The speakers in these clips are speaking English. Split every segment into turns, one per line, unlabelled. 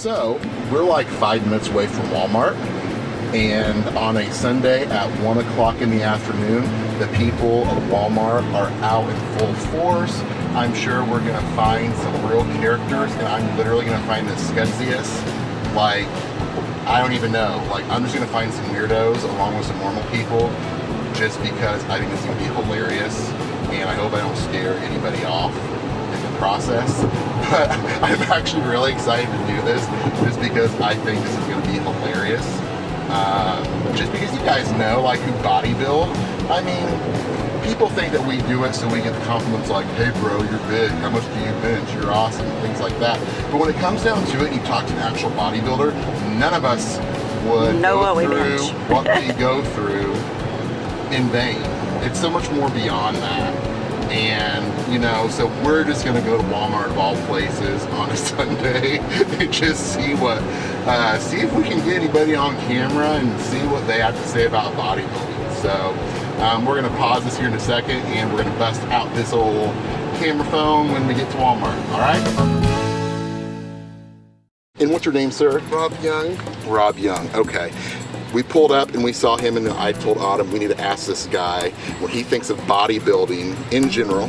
So, we're like 5 minutes away from Walmart, and on a Sunday at 1 o'clock in the afternoon, the people of Walmart are out in full force. I'm sure we're gonna find some real characters, and I'm literally gonna find the scuzziest, like, I don't even know. Like, I'm just gonna find some weirdos along with some normal people, just because I think this is gonna be hilarious, and I hope I don't scare anybody off in the process. But I'm actually really excited to do this, just because I think this is gonna be hilarious. Just because you guys know, like, who bodybuild. I mean, people think that we do it so we get the compliments like, hey bro, you're big, how much do you bench, you're awesome, things like that. But when it comes down to it, and you talk to an actual bodybuilder, none of us would
know
go
what we
through
bench.
what we go through in vain. It's so much more beyond that. And, you know, so we're just gonna go to Walmart of all places on a Sunday and just see what, see if we can get anybody on camera and see what they have to say about bodybuilding. So we're gonna pause this here in a second, and we're gonna bust out this old camera phone when we get to Walmart, all right? And what's your name, sir?
Rob Young.
Rob Young, okay. We pulled up and we saw him, and I told Autumn we need to ask this guy what he thinks of bodybuilding in general,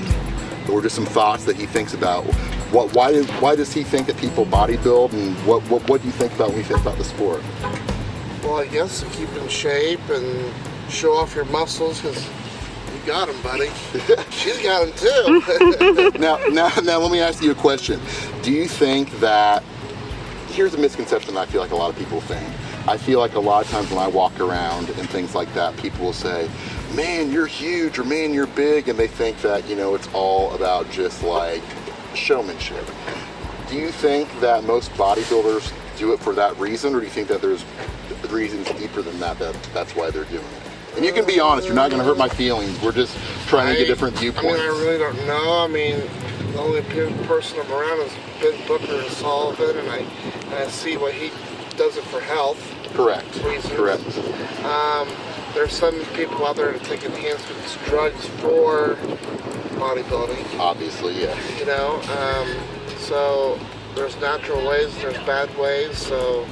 or just some thoughts that he thinks about. Why does he think that people bodybuild, and what do you think about when you think about the sport?
Well, I guess to keep in shape and show off your muscles, because you got them, buddy. She's got them too.
now let me ask you a question. Do you think that, here's a misconception that I feel like a lot of people think. I feel like a lot of times when I walk around and things like that, people will say, man, you're huge, or man, you're big, and they think that, you know, it's all about just like showmanship. Do you think that most bodybuilders do it for that reason, or do you think that there's reasons deeper than that, that's why they're doing it? And you can be honest, you're not going to hurt my feelings. We're just trying to get different viewpoints.
I mean, I really don't know. I mean, the only person I'm around is Ben Booker and Sullivan, and I see what he does it for health.
Correct.
Reasons.
Correct.
There's some people out there that take enhancements drugs for bodybuilding.
Obviously, yeah.
You know, so there's natural ways, there's bad ways, so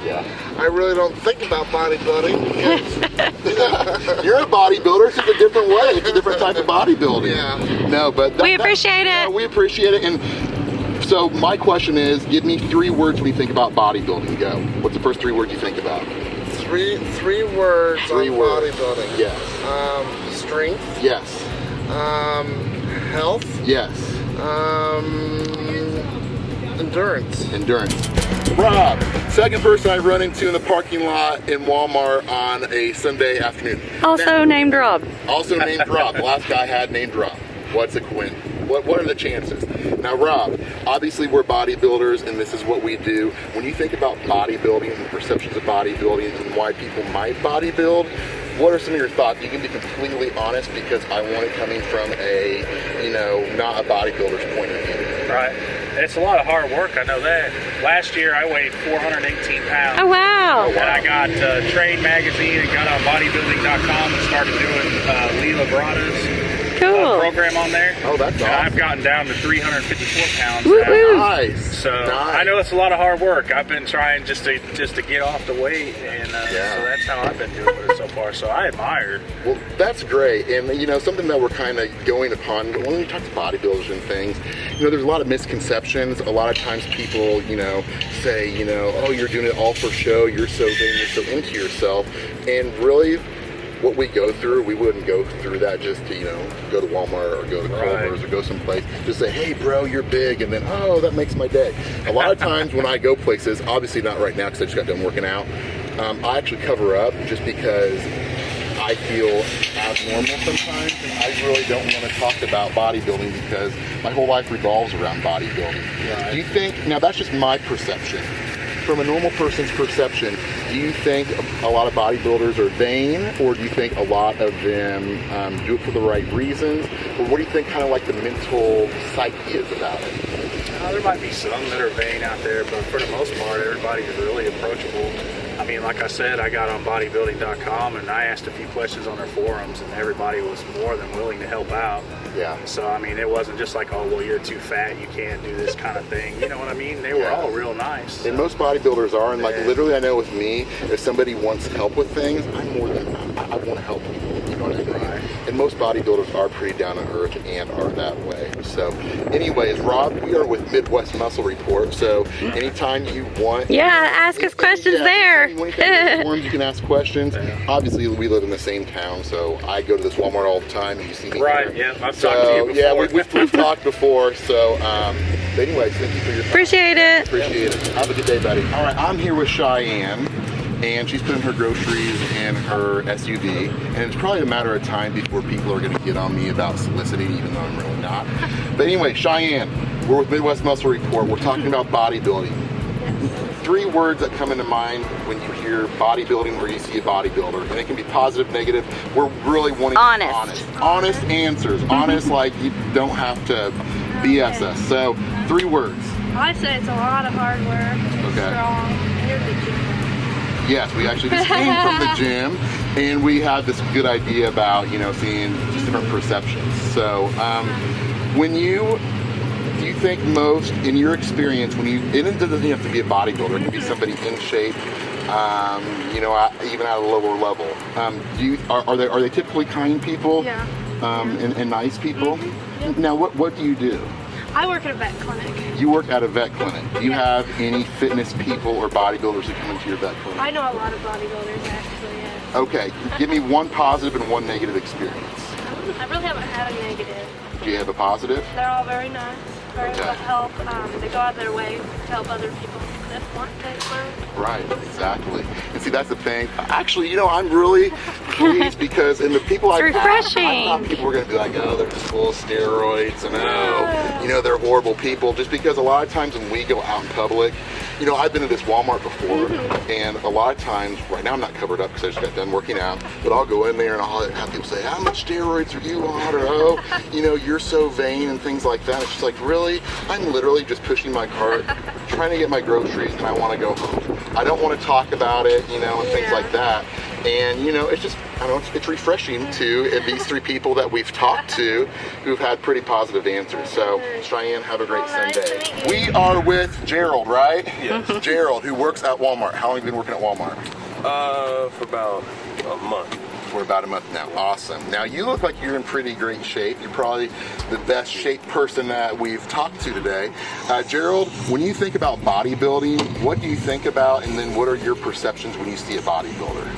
yeah.
I really don't think about bodybuilding because
you're a bodybuilder. It's just a different way. It's a different type of bodybuilding.
Yeah.
No, but
we appreciate it.
We appreciate it. And so my question is, give me 3 words when you think about bodybuilding. Go. What's the first 3 words you think about?
Three words on bodybuilding.
Yes.
Strength.
Yes.
Health.
Yes.
Endurance.
Endurance. Rob, second person I run into in the parking lot in Walmart on a Sunday afternoon.
Also named Rob.
Also named Rob. The last guy I had named Rob. What's a Gwen? What are the chances? Now, Rob, obviously we're bodybuilders, and this is what we do. When you think about bodybuilding and the perceptions of bodybuilding and why people might bodybuild, what are some of your thoughts? You can be completely honest, because I want it coming from a, you know, not a bodybuilder's point of view.
Right. It's a lot of hard work, I know that. Last year I weighed 418 pounds.
Oh, wow.
And I got Trade Magazine and got on bodybuilding.com and started doing Lee Labrada's program on there.
Oh, that's awesome.
I've gotten down to 354 pounds
Woo-hoo.
now.
Nice.
So
nice.
I know it's a lot of hard work. I've been trying just to get off the weight, and so that's how I've been doing it so far. So I admire.
Well, that's great. And, you know, something that we're kind of going upon, when we talk to bodybuilders and things, you know, there's a lot of misconceptions. A lot of times people, you know, say, you know, oh, you're doing it all for show, you're so vain, you're so into yourself. And really, what we go through, we wouldn't go through that just to, you know, go to Walmart or go to Culver's or go someplace. Just say, hey, bro, you're big, and then, oh, that makes my day. A lot of times when I go places, obviously not right now because I just got done working out, I actually cover up just because I feel abnormal sometimes, and I really don't want to talk about bodybuilding because my whole life revolves around bodybuilding. Right. Do you think, now that's just my perception, from a normal person's perception, do you think a lot of bodybuilders are vain, or do you think a lot of them do it for the right reasons? Or what do you think kind of like the mental psyche is about it?
There might be some that are vain out there, but for the most part, everybody is really approachable. I mean, like I said, I got on bodybuilding.com and I asked a few questions on their forums, and everybody was more than willing to help out.
Yeah.
So, I mean, it wasn't just like, oh, well, you're too fat, you can't do this kind of thing. You know what I mean? They were all real nice.
And most bodybuilders are, and like literally I know with me, if somebody wants help with things, I want to help people, you know what I mean?
Right.
And most bodybuilders are pretty down to earth and are that way. So anyways, Rob, we are with Midwest Muscle Report, so anytime you want...
Yeah, ask us questions there.
Forums, you can ask questions. Obviously, we live in the same town, so I go to this Walmart all the time, and you see me
Right,
here.
yeah, I've talked to you before.
Yeah, we've talked before, so but anyways, thank you for your time.
Appreciate it.
Appreciate it. Have a good day, buddy. All right, I'm here with Cheyanne, and she's putting her groceries in her SUV, and it's probably a matter of time before people are going to get on me about soliciting, even though I'm really not. But anyway, Cheyanne, we're with Midwest Muscle Report. We're talking about bodybuilding. 3 words that come into mind when you hear bodybuilding or you see a bodybuilder, and it can be positive, negative. We're really wanting honest answers. Honest, like you don't have to BS us. So 3 words.
I say it's a lot of hard work.
Okay.
Strong. You're the gym.
Yes, we actually just came from the gym, and we have this good idea about, you know, seeing just different perceptions. So do you think most, in your experience, and it doesn't have to be a bodybuilder, it can be somebody in shape, you know, even at a lower level. Are they typically kind people?
Yeah.
And nice people?
Yep.
Now, what do you do?
I work at a vet clinic.
You work at a vet clinic. Do you have any fitness people or bodybuilders who come into your vet clinic?
I know a lot of bodybuilders actually. Yes.
Okay, give me 1 positive and 1 negative experience.
I really haven't had a negative.
Do you have a positive?
They're all very nice. Very
Okay.
help. They go out of their way to help other people that want to learn.
Right, exactly. And see, that's the thing. Actually, you know, I'm really pleased because in the people I've asked, I thought people were going to be like, oh, they're just full of steroids and oh, you know, they're horrible people. Just because a lot of times when we go out in public, you know, I've been to this Walmart before, and a lot of times, right now I'm not covered up because I just got done working out, but I'll go in there and I'll have people say, how much steroids are you on? Or, oh, you know, you're so vain and things like that. It's just like, really? I'm literally just pushing my cart, trying to get my groceries, and I want to go home. I don't want to talk about it, you know, and things like that. And, you know, it's just, I don't know, it's refreshing to these 3 people that we've talked to who've had pretty positive answers. So, Cheyanne, have a great Sunday. We are with Gerald, right?
Yes.
Gerald, who works at Walmart. How long have you been working at Walmart?
For about a month.
For about a month now. Awesome. Now, you look like you're in pretty great shape. You're probably the best shaped person that we've talked to today. Gerald, when you think about bodybuilding, what do you think about, and then what are your perceptions when you see a bodybuilder?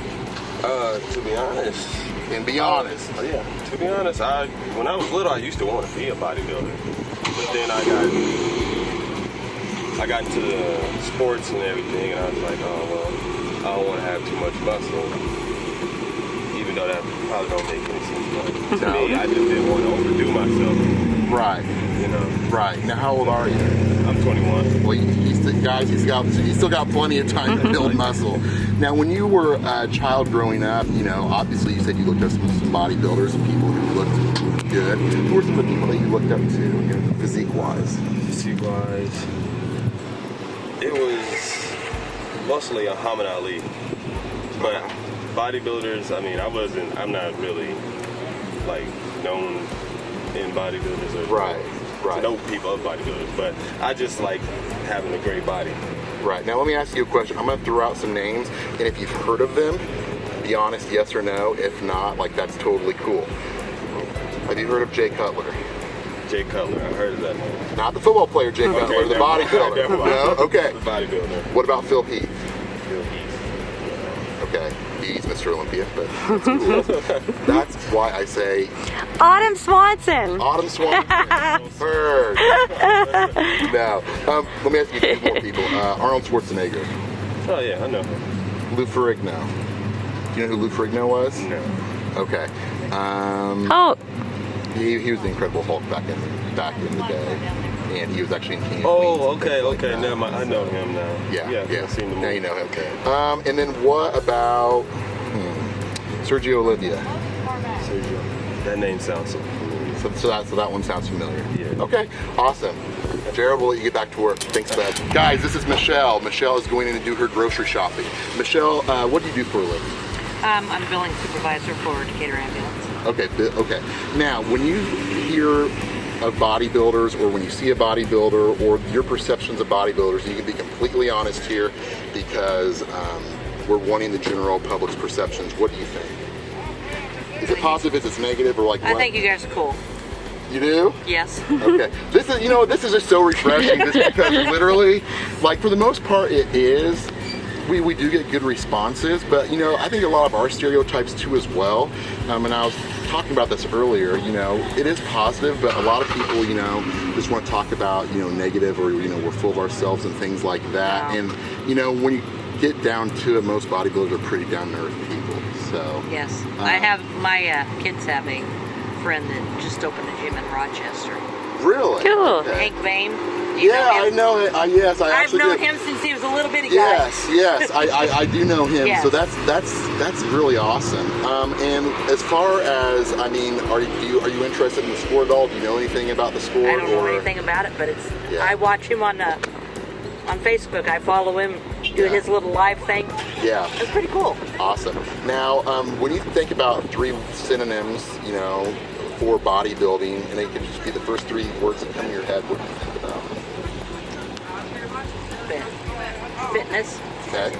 To be honest.
And be honest.
Yeah. To be honest, when I was little, I used to want to be a bodybuilder, but then I got into the sports and everything, and I was like, oh well, I don't want to have too much muscle. Even though that probably don't make any sense, but to me, I just didn't want to overdo myself.
Right.
You know.
Right. Now, how old are you?
I'm 21.
Well, he's still got plenty of time to build muscle. Now, when you were a child growing up, you know, obviously you said you looked up some bodybuilders and people who looked good. Who were some of the people that you looked up to, you know, physique-wise?
Physique-wise, it was mostly Muhammad Ali, but bodybuilders, I mean, I'm not really like known in bodybuilders or to know people of bodybuilders, but I just like having a great body.
Right. Now let me ask you a question. I'm going to throw out some names, and if you've heard of them, be honest, yes or no. If not, like, that's totally cool. Have you heard of Jay Cutler?
Jay Cutler, I heard of that name.
Not the football player Jay Cutler, the bodybuilder. No? Okay.
The bodybuilder.
What about Phil Heath?
Phil Heath.
Okay. He's Mr. Olympia, but that's cool. That's why I say
Autumn Swansen.
Autumn Swansen. Bird. No. Let me ask you 2 more people. Arnold Schwarzenegger.
Oh yeah, I know.
Lou Ferrigno. Do you know who Lou Ferrigno was?
No.
Okay. He was the Incredible Hulk back in the day, and he was actually in King of Queens.
Okay. Never mind. I know him now.
Yeah.
I've seen the movie.
Now you know him.
Okay.
And then what about Sergio Olivia?
Sergio. That name sounds so familiar.
So that one sounds familiar.
Yeah.
Okay. Awesome. Gerald, we'll let you get back to work. Thanks, bud. Guys, this is Michelle. Michelle is going in to do her grocery shopping. Michelle, what do you do for a living?
I'm billing supervisor for Decatur Ambulance.
Okay. Now, when you hear of bodybuilders, or when you see a bodybuilder, or your perceptions of bodybuilders, you can be completely honest here, because we're wanting the general public's perceptions. What do you think? Is it positive? Is it negative? Or like what?
I think you guys are cool.
You do?
Yes.
Okay. This is, this is just so refreshing, just because literally, like for the most part, it is. We do get good responses, but I think a lot of our stereotypes too as well. And I was talking about this earlier. It is positive, but a lot of people, just want to talk about negative, or we're full of ourselves and things like that.
Wow.
And when you get down to it, most bodybuilders are pretty down to earth people. So
Yes. I have my kids have a friend that just opened a gym in Rochester.
really
Cool.
Okay.
Hank Vane.
Yeah, I know it. Yes, I
I've
actually
known
do.
him since he was a little bitty guy.
Yes, I do know him.
Yes.
So that's really awesome. And as far as are you interested in the sport at all? Do you know anything about the sport?
I don't know anything about it, but
Yeah.
I watch him on Facebook. I follow him doing his little live thing.
Yeah,
It's pretty cool.
awesome. Now, when you think about 3 synonyms, for bodybuilding, and it can just be the first 3 words that come to your head, what do you think about?
Fitness,
Okay.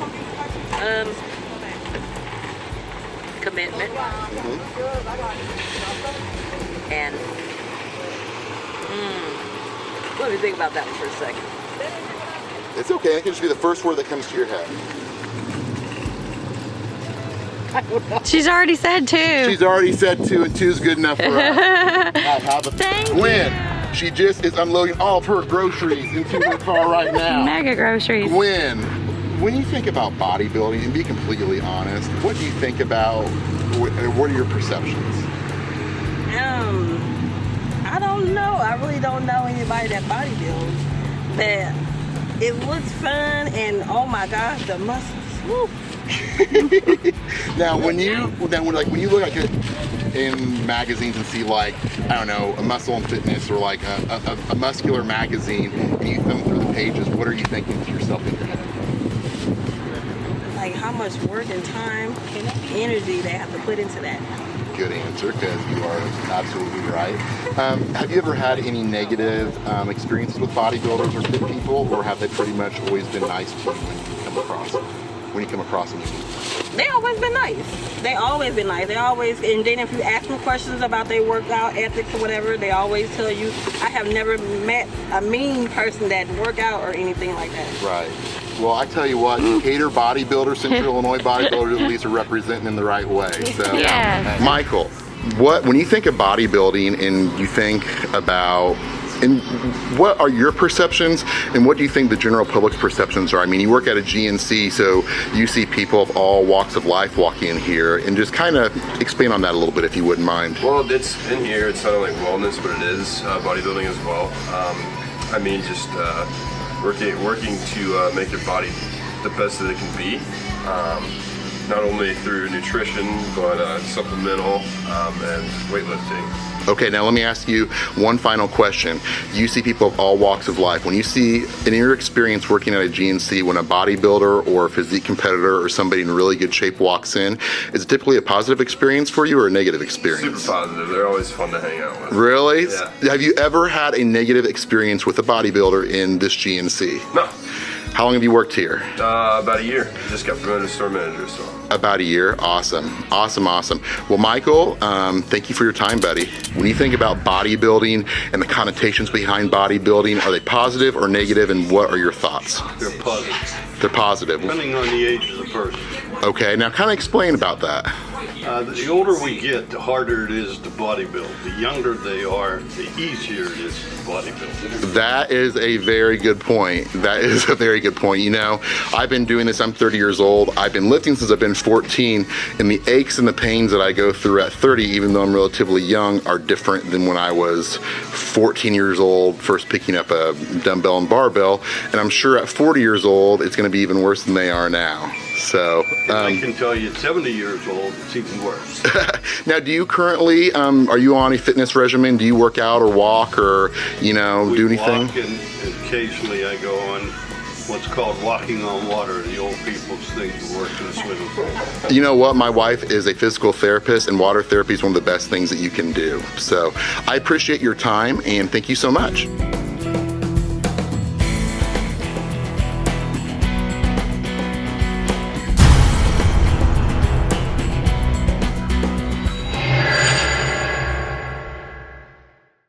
commitment, and let me think about that one for a second.
It's okay. It can just be the first word that comes to your head.
She's already said 2.
She's already said 2, and 2's good enough for us. I have a
Thank
Gwen. She just is unloading all of her groceries into her car right now.
Mega groceries.
Gwen, when you think about bodybuilding, and be completely honest, what do you think about? What are your perceptions?
I don't know. I really don't know anybody that bodybuilds, but it looks fun, and oh my gosh, the muscles. Woo.
Now, when you look like it in magazines and see a Muscle and Fitness, or like a muscular magazine, and you thumb through the pages, what are you thinking to yourself in your head?
Like how much work and time and energy they have to put into that.
Good answer, because you are absolutely right. Have you ever had any negative experiences with bodybuilders or fit people, or have they pretty much always been nice to you when you come across them? When you come across them,
They always been nice. They always been nice. They always, and then if you ask them questions about their workout ethics or whatever, they always tell you. I have never met a mean person that work out or anything like that.
right? Well, I tell you what, Decatur bodybuilders, Central Illinois bodybuilders, at least are representing in the right way. So,
Yes.
Michael, when you think of bodybuilding and you think about, and what are your perceptions, and what do you think the general public's perceptions are? I mean, you work at a GNC, so you see people of all walks of life walking in here, and just kind of explain on that a little bit, if you wouldn't mind.
Well, it's in here. It's not only wellness, but it is bodybuilding as well. Just working to make your body the best that it can be. Not only through nutrition, but supplemental and weightlifting.
Okay, now let me ask you one final question. You see people of all walks of life. When you see, in your experience working at a GNC, when a bodybuilder or a physique competitor or somebody in really good shape walks in, is it typically a positive experience for you or a negative experience?
Super positive. They're always fun to hang out with.
Really?
Yeah.
Have you ever had a negative experience with a bodybuilder in this GNC?
No.
How long have you worked here?
About a year. Just got promoted to store manager, so.
About a year. Awesome. Well, Michael, thank you for your time, buddy. When you think about bodybuilding and the connotations behind bodybuilding, are they positive or negative, and what are your thoughts?
They're positive,
They're positive.
depending on the age of the person.
Okay, now kind of explain about that.
The older we get, the harder it is to bodybuild. The younger they are, the easier it is to bodybuild.
That is a very good point. I've been doing this, I'm 30 years old. I've been lifting since I've been 14, and the aches and the pains that I go through at 30, even though I'm relatively young, are different than when I was 14 years old, first picking up a dumbbell and barbell. And I'm sure at 40 years old, it's gonna be even worse than they are now. So
I can tell you, at 70 years old, it's even worse.
now, do you currently are you on a fitness regimen? Do you work out or walk or do anything?
Walk, and occasionally I go on what's called walking on water, the old people's thing to work in a swimming pool.
You know what? My wife is a physical therapist, and water therapy is one of the best things that you can do. So I appreciate your time, and thank you so much.